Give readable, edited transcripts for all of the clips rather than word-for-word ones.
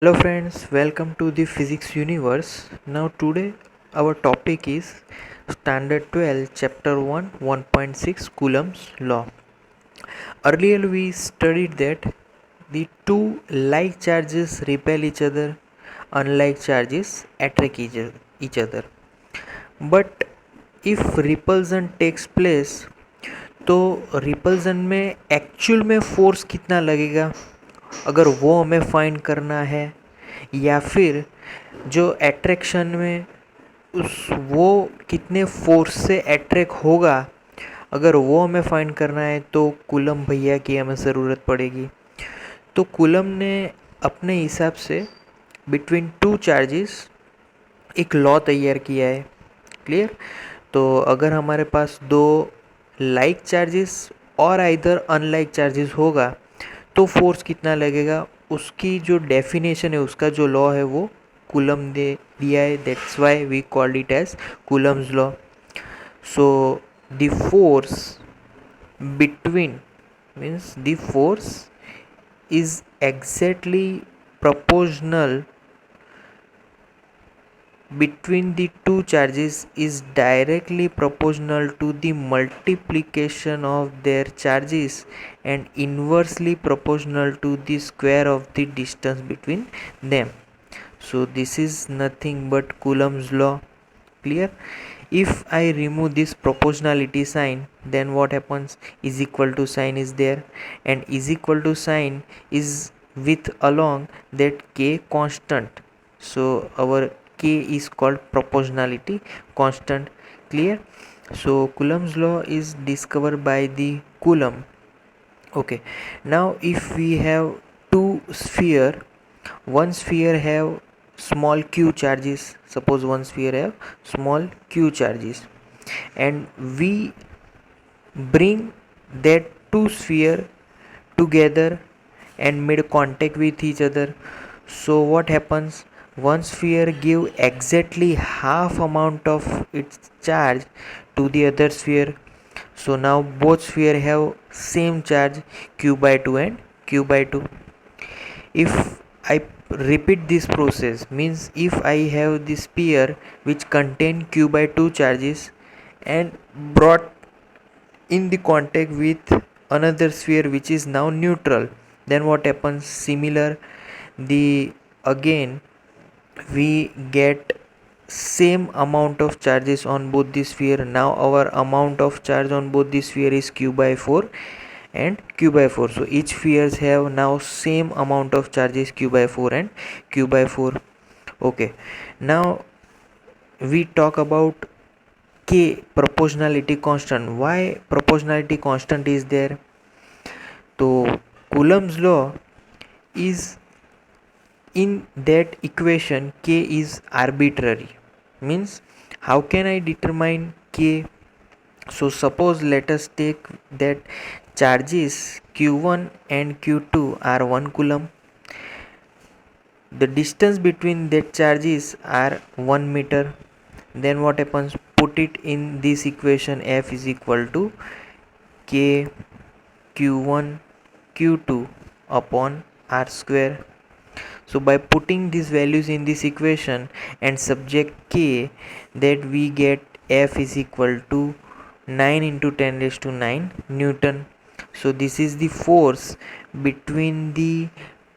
Hello friends, welcome to the physics universe. Now today our topic is standard 12 chapter 1 1.6 Coulomb's law. Earlier we studied that the two like charges repel each other, unlike charges attract each other. But if repulsion takes place तो repulsion में actual में force कितना लगेगा अगर वो हमें find करना है, या फिर जो एट्रैक्शन में उस वो कितने फोर्स से अट्रैक्ट होगा अगर वो हमें फाइंड करना है तो कूलम भैया की हमें ज़रूरत पड़ेगी। तो कूलम ने अपने हिसाब से बिटवीन टू चार्जेस एक लॉ तैयार किया है। क्लियर। तो अगर हमारे पास दो लाइक चार्जेस और आइदर अनलाइक चार्जेस होगा तो फोर्स कितना लगेगा, उसकी जो डेफिनेशन है, उसका जो लॉ है वो कूलम दे दिया है। That's why we called it as Coulomb's law. So the force between means the force is exactly proportional between the two charges is directly proportional to the multiplication of their charges and inversely proportional to the square of the distance between them. So this is nothing but Coulomb's law. Clear? If I remove this proportionality sign, then what happens? Is equal to sign is there, and is equal to sign is with along that k constant. So our k is called proportionality constant. Clear? So Coulomb's law is discovered by the Coulomb. Okay, now if we have two sphere, one sphere have small q charges, suppose one sphere have small q charges, and we bring that two sphere together and made contact with each other. So what happens, one sphere give exactly half amount of its charge to the other sphere. So now both sphere have same charge q by 2 and q by 2. If I repeat this process, means if I have this sphere which contain q by 2 charges and brought in the contact with another sphere which is now neutral, then what happens? Similar, the again we get same amount of charges on both the sphere. Now our amount of charge on both the sphere is q by 4 and q by 4. So each spheres have now same amount of charges q by 4 and q by 4. Okay, now we talk about k, proportionality constant. Why proportionality constant is there? So Coulomb's law is in that equation k is arbitrary. Means how can I determine k? So suppose let us take that charges q1 and q2 are 1 coulomb. The distance between that charges are 1 meter. Then what happens? Put it in this equation, F is equal to k q1 q2 upon r square. So by putting these values in this equation and subject k, that we get F is equal to 9 into 10 raised to 9 Newton. So this is the force between the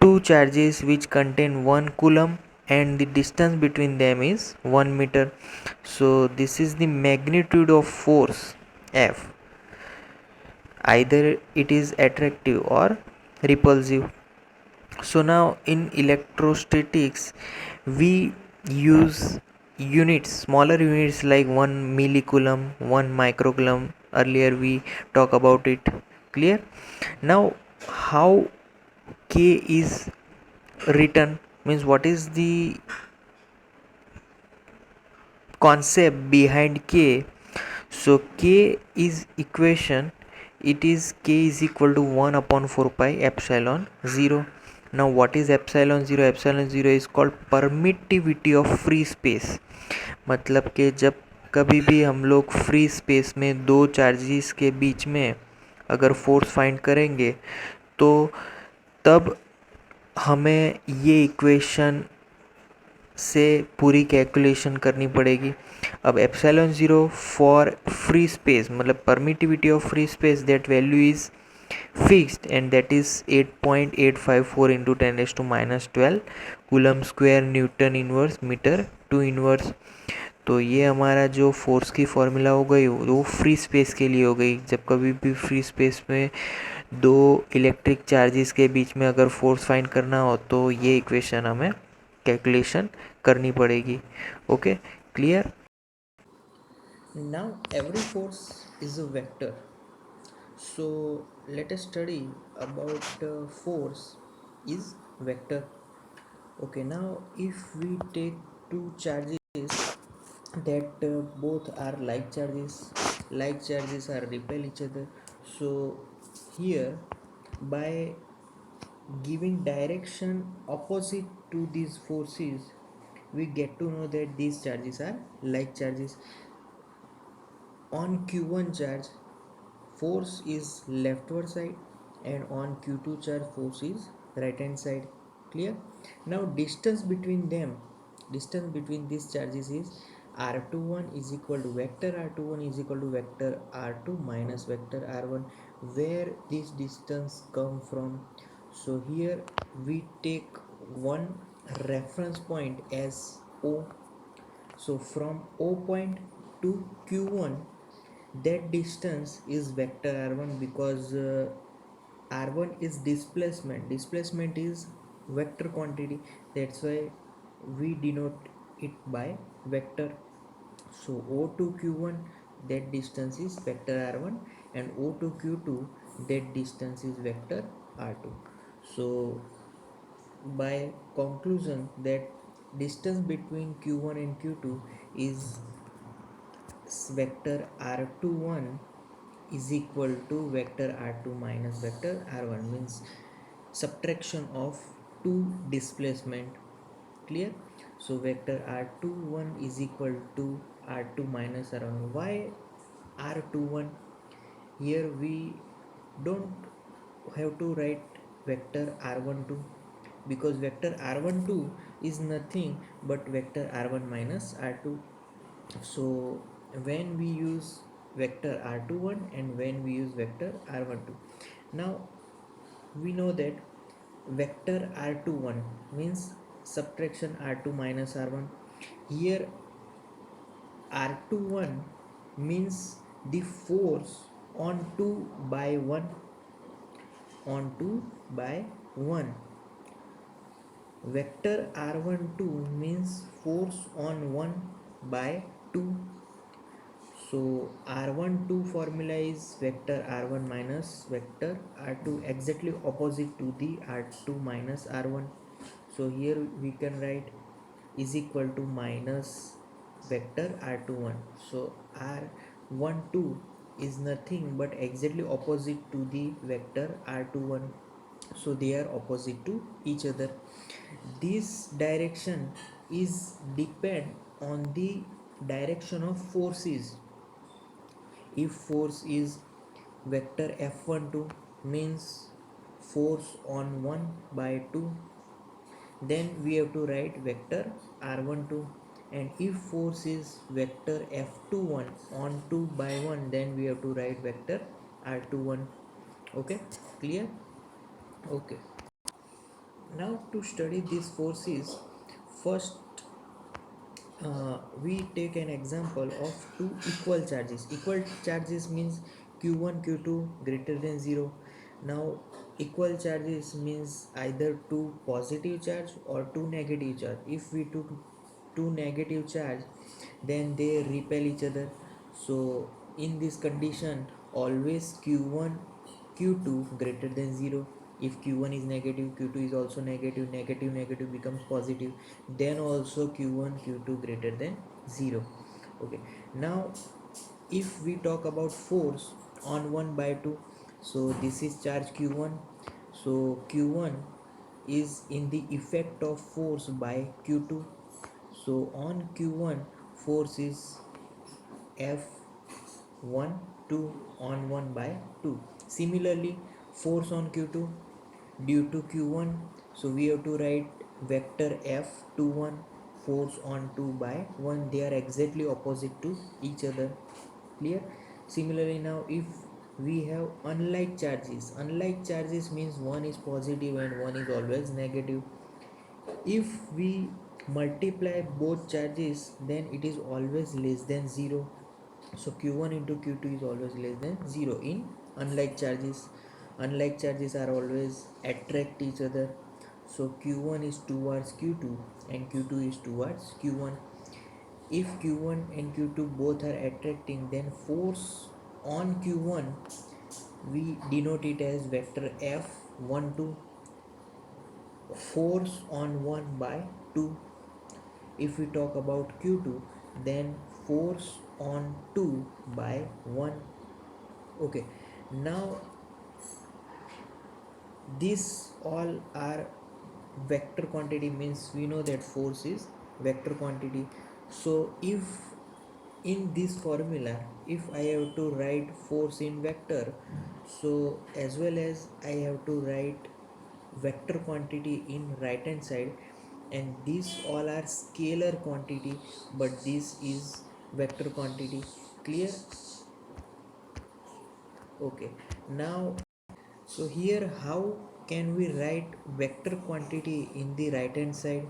two charges which contain 1 coulomb and the distance between them is 1 meter. So this is the magnitude of force F. Either it is attractive or repulsive. So now in electrostatics we use units, smaller units like 1 millicoulomb, 1 microcoulomb. Earlier we talk about it. Clear? Now how k is written, means what is the concept behind k? So k is equation, it is k is equal to 1 upon 4 pi epsilon 0. Now what is epsilon 0? Epsilon 0 is called permittivity of free space. मतलब कि जब कभी भी हम लोग free space में दो charges के बीच में अगर फोर्स फाइंड करेंगे तो तब हमें ये इक्वेशन से पूरी कैलकुलेशन करनी पड़ेगी। अब epsilon zero for free space, मतलब permittivity of free space, that value is fixed and that is 8.854 into 10 raised to minus 12 coulomb square newton inverse metre two inverse. तो ये हमारा जो फोर्स की फॉर्मूला हो गई वो फ्री स्पेस के लिए हो गई। जब कभी भी फ्री स्पेस में दो इलेक्ट्रिक चार्जेस के बीच में अगर फोर्स फाइंड करना हो तो ये इक्वेशन हमें कैलकुलेशन करनी पड़ेगी। Okay, clear. Now every force is a vector. So let us study about force is vector. Okay, now if we take two charges that both are like charges are repel each other. So here, by giving direction opposite to these forces, we get to know that these charges are like charges. On q1 charge, force is leftward side, and on q2 charge, force is right hand side. Clear. Now distance between these charges is r21 is equal to vector r21 is equal to vector r2 minus vector r1. Where this distance come from? So here we take one reference point as o. So from o point to q1, that distance is vector r1, because r1 is displacement is vector quantity. That's why we denote it by vector. So o to q1, that distance is vector r1, and o to q2, that distance is vector r2. So by conclusion, that distance between q1 and q2 is vector r21 is equal to vector r2 minus vector r1, means subtraction of two displacement. Clear. So vector r21 is equal to r2 minus r1. Why r21? Here we don't have to write vector r12, because vector r12 is nothing but vector r1 minus r2. So when we use vector r21 and when we use vector r12, now we know that vector r21 means subtraction r2 minus r1. Here r21 means the force on 2 by 1, on 2 by 1. Vector r12 means force on 1 by 2. So r12 formula is vector r1 minus vector r2, exactly opposite to the r2 minus r1. So here we can write is equal to minus vector r21. So r12 is nothing but exactly opposite to the vector r21. So they are opposite to each other. This direction is depend on the direction of forces. If force is vector f12 means force on 1 by 2, then we have to write vector r12. And if force is vector f21 on 2 by 1, then we have to write vector r21. Okay, clear. Okay, now to study these forces, first we take an example of two equal charges. Equal charges means q1 q2 greater than 0. Now equal charges means either two positive charge or two negative charge. If we took two negative charge, then they repel each other. So in this condition, always q1 q2 greater than 0. If q1 is negative, q2 is also negative, negative becomes positive, then also q1 q2 greater than 0. Okay, now if we talk about force on 1 by 2, so this is charge q1. So q1 is in the effect of force by q2. So on q1, force is f1 2 on 1 by 2. Similarly, force on q2 due to q1, So we have to write vector F21 force on 2 by 1. They are exactly opposite to each other. Clear? Similarly, now if we have unlike charges means one is positive and one is always negative. If we multiply both charges, then it is always less than 0. So q1 into q2 is always less than 0 in unlike charges. Unlike charges are always attract each other. So q1 is towards q2 and q2 is towards q1. If q1 and q2 both are attracting, then force on q1 we denote it as vector f12. Force on 1 by 2. If we talk about q2, then force on 2 by 1. Okay, now these all are vector quantity, means we know that force is vector quantity. So if in this formula, if I have to write force in vector, so as well as I have to write vector quantity in right hand side, and these all are scalar quantity, but this is vector quantity. Clear? Okay, now so here how can we write vector quantity in the right hand side?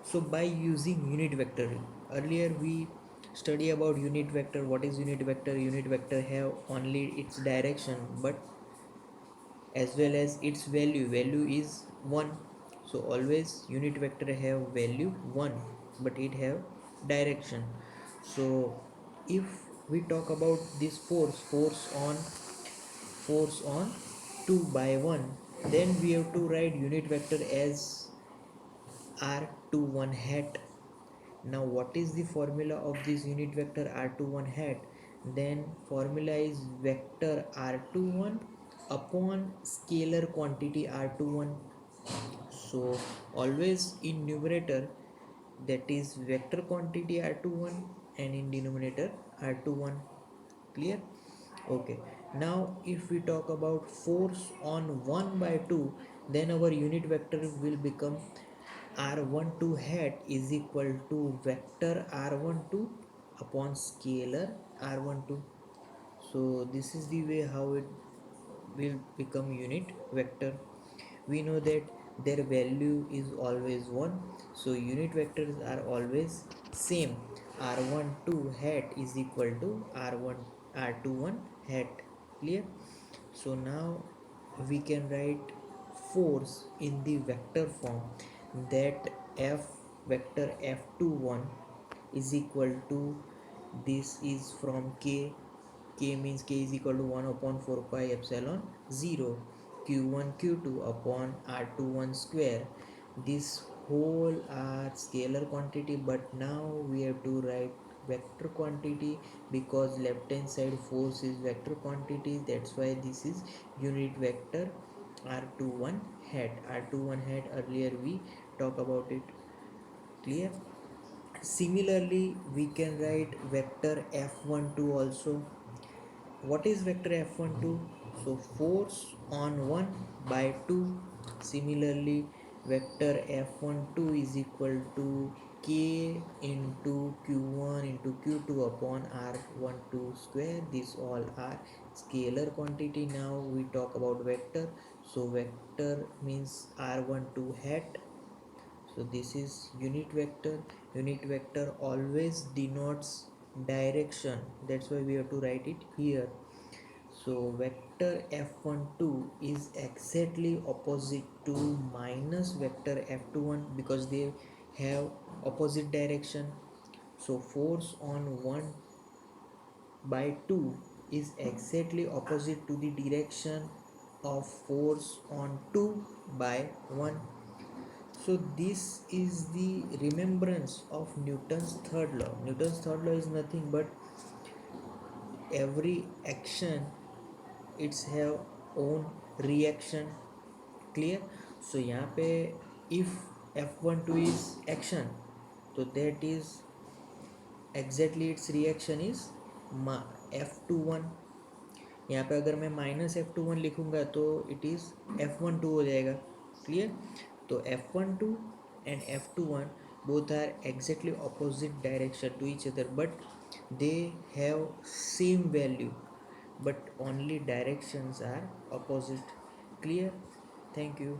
So by using unit vector. Earlier we study about unit vector. What is unit vector? Unit vector have only its direction, but as well as its value is 1. So always unit vector have value 1, but it have direction. So if we talk about this force on 2 by 1, then we have to write unit vector as r21 hat. Now what is the formula of this unit vector r21 hat? Then formula is vector r21 upon scalar quantity r21. So always in numerator that is vector quantity r21, and in denominator r21. Clear? Okay, now if we talk about force on 1 by 2, then our unit vector will become r12 hat is equal to vector r12 upon scalar r12. So this is the way how it will become unit vector. We know that their value is always 1, so unit vectors are always same. r12 hat is equal to r21 hat. Clear? So now we can write force in the vector form, that f vector f21 is equal to, this is from k means k is equal to 1 upon 4 pi epsilon 0 q1 q2 upon r21 square. This whole are scalar quantity, but now we have to write vector quantity, because left hand side force is vector quantity. That's why this is unit vector r21 hat. R21 hat earlier we talk about it. Clear? Similarly we can write vector f12 also. What is vector f12? So force on 1 by 2. Similarly vector f12 is equal to k into q1 into q2 upon r12 square. These all are scalar quantity. Now we talk about vector. So vector means r12 hat. So this is unit vector. Unit vector always denotes direction, that's why we have to write it here. So vector f12 is exactly opposite to minus vector f21, because they have opposite direction. So force on 1 by 2 is exactly opposite to the direction of force on 2 by 1. So this is the remembrance of Newton's third law. Newton's third law is nothing but every action it's have own reaction. Clear? So यहाँ पे if F12 is action, तो that is exactly its reaction is F21. यहाँ पे अगर मैं minus F21 लिखूंगा तो it is F12 हो जाएगा. Clear? So F12 and F21 both are exactly opposite direction to each other, but they have same value, but only directions are opposite. Clear? Thank you.